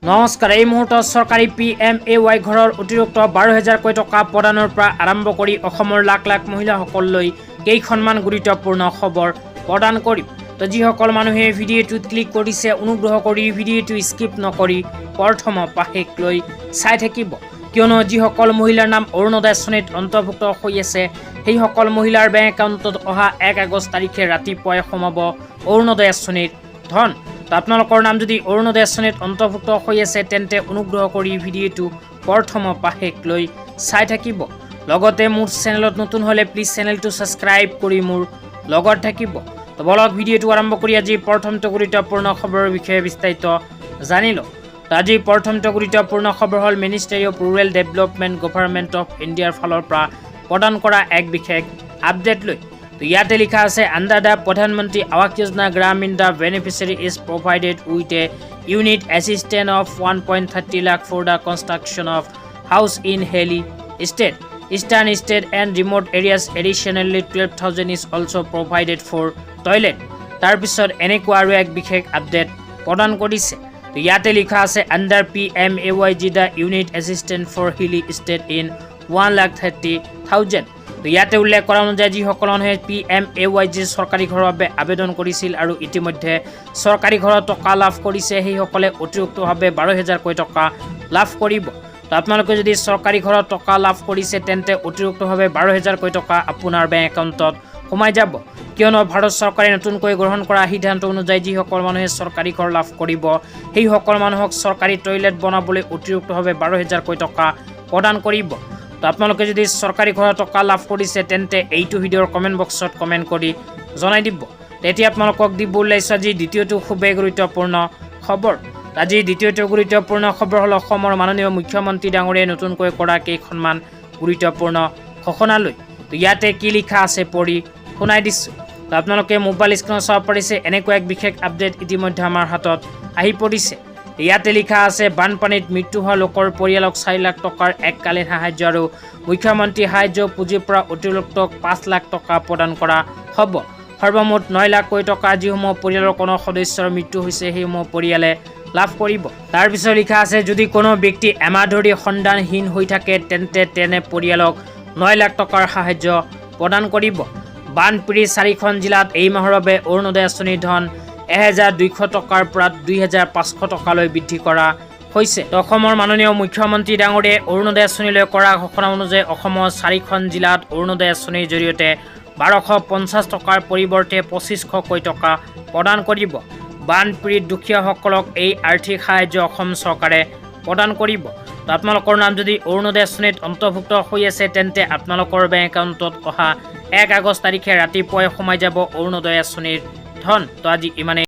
নমস্কাৰ। এই মুহূৰ্তত চৰকাৰী PMAY ঘৰৰ অতিৰিক্ত 12,000 কোটি টকা প্ৰদানৰ পৰা আৰম্ভ কৰি অসমৰ লাখ লাখ মহিলাসকললৈ কেইখনমান গুৰুত্বপূৰ্ণ খবৰ প্ৰদান কৰিম। তো যিসকল মানুহে ভিডিঅ'টোত ক্লিক কৰিছে অনুগ্ৰহ কৰি ভিডিঅ'টো স্কিপ নকৰি প্ৰথমৰ পৰা শেষলৈ চাই থাকিব, কিয়নো যিসকল মহিলাৰ নাম অৰুণোদয় আঁচনিত অন্তৰ্ভুক্ত হৈ আছে সেইসকল মহিলাৰ বেংক একাউণ্টত অহা 1 আগষ্ট তাৰিখে ৰাতিপুৱাই সোমাব অৰুণোদয় আঁচনিৰ ধন। তো আপোনালোকৰ নাম যদি অৰুণোদয় আঁচনিত অন্তৰ্ভুক্ত হৈ আছে তেন্তে অনুগ্ৰহ কৰি ভিডিঅ'টো প্ৰথমৰ পৰা শেষলৈ চাই থাকিব। লগতে মোৰ চেনেলত নতুন হ'লে প্লিজ চেনেলটো ছাবস্ক্ৰাইব কৰি মোৰ লগত থাকিব। তো বলক ভিডিঅ'টো আৰম্ভ কৰি আজি প্ৰথমটো গুৰুত্বপূৰ্ণ খবৰৰ বিষয়ে বিস্তাৰিত জানি লওঁ। তো আজি প্ৰথমটো গুৰুত্বপূৰ্ণ খবৰ হ'ল ministry of rural development government of ইণ্ডিয়াৰ ফালৰ পৰা প্ৰদান কৰা এক বিশেষ আপডেট লৈ। তো ইয়াতে লিখা আছে, under the Pradhan Mantri Awas Yojana Gramin the beneficiary is provided with a unit assistance of 1.30 lakh for the construction of house in hilly state, eastern state and remote areas. Additionally 12,000 is also' provided for toilet. তাৰপিছত এনেকুৱা আৰু এক বিশেষ আপডেট প্ৰদান কৰিছে। তো ইয়াতে লিখা আছে, under PMAYG the unit assistance for hilly state in 1,30,000। তো ইয়াতে উল্লেখ কৰা অনুযায়ী যিসকল মানুহে PMAYG চৰকাৰী ঘৰৰ বাবে আবেদন কৰিছিল আৰু ইতিমধ্যে চৰকাৰী ঘৰৰ টকা লাভ কৰিছে সেইসকলে অতিৰিক্তভাৱে 12,000 কোটি টকা লাভ কৰিব। তো আপোনালোকে যদি চৰকাৰী ঘৰৰ টকা লাভ কৰিছে তেন্তে অতিৰিক্তভাৱে 12,000 কোটি টকা আপোনাৰ বেংক একাউণ্টত সোমাই যাব, কিয়নো ভাৰত চৰকাৰে নতুনকৈ গ্ৰহণ কৰা সিদ্ধান্ত অনুযায়ী যিসকল মানুহে চৰকাৰী ঘৰ লাভ কৰিব সেইসকল মানুহক চৰকাৰী টয়লেট বনাবলৈ অতিৰিক্তভাৱে 12,000 কোটি টকা প্ৰদান কৰিব। তো আপোনালোকে যদি চৰকাৰী ঘৰৰ টকা লাভ কৰিছে তেন্তে এইটো ভিডিঅ'ৰ কমেণ্ট বক্সত কমেণ্ট কৰি জনাই দিব। তেতিয়া আপোনালোকক দিব ওলাইছোঁ আজি দ্বিতীয়টো খুবেই গুৰুত্বপূৰ্ণ খবৰ। আজি দ্বিতীয়টো গুৰুত্বপূৰ্ণ খবৰ হ'ল অসমৰ মাননীয় মুখ্যমন্ত্ৰী ডাঙৰীয়াই নতুনকৈ কৰা কেইখনমান গুৰুত্বপূৰ্ণ ঘোষণালৈ। তো ইয়াতে কি লিখা আছে পঢ়ি শুনাই দিছোঁ। তো আপোনালোকে মোবাইল স্ক্ৰীণত চাব পাৰিছে, এনেকুৱা এক বিশেষ আপডেট ইতিমধ্যে আমাৰ হাতত আহি পৰিছে। ইয়াতে লিখা আছে, বানপানীত মৃত্যু হোৱা লোকৰ পৰিয়ালক 4 লাখ টকাৰ এককালীন সাহায্য আৰু মুখ্যমন্ত্ৰী সাহায্য পুঁজিৰ পৰা অতিৰিক্ত 5 লাখ টকা প্ৰদান কৰা হ'ব। সৰ্বমুঠ 9 লাখ কোটি টকা যিসমূহ পৰিয়ালৰ কোনো সদস্যৰ মৃত্যু হৈছে সেইসমূহ পৰিয়ালে লাভ কৰিব। তাৰপিছত লিখা আছে, যদি কোনো ব্যক্তি এমাহ ধৰি সন্ধানহীন হৈ থাকে তেন্তে তেনে পৰিয়ালক 9 লাখ টকাৰ সাহায্য প্ৰদান কৰিব। বানপীড়িত 4খন জিলাত এই মাহৰ বাবে অৰুণোদয় আঁচনিৰ ধন 1,200 টকাৰ পৰা 2,500 টকালৈ বৃদ্ধি কৰা হৈছে। অসমৰ মাননীয় মুখ্যমন্ত্ৰী ডাঙৰীয়াই অৰুণোদয় আঁচনিলৈ কৰা ঘোষণা অনুযায়ী অসমৰ 4খন জিলাত অৰুণোদয় আঁচনিৰ জৰিয়তে 1,250 টকাৰ পৰিৱৰ্তে 2,500 কোটি টকা প্ৰদান কৰিব। বানপীড়িত দুখীয়াসকলক এই আৰ্থিক সাহায্য অসম চৰকাৰে প্ৰদান কৰিব। তো আপোনালোকৰ নাম যদি অৰুণোদয় আঁচনিত অন্তৰ্ভুক্ত হৈ আছে তেন্তে আপোনালোকৰ বেংক একাউণ্টত অহা 1 আগষ্ট তাৰিখে ৰাতিপুৱাই সোমাই যাব অৰুণোদয় আঁচনিৰ ধন। তো আজি ইমানেই।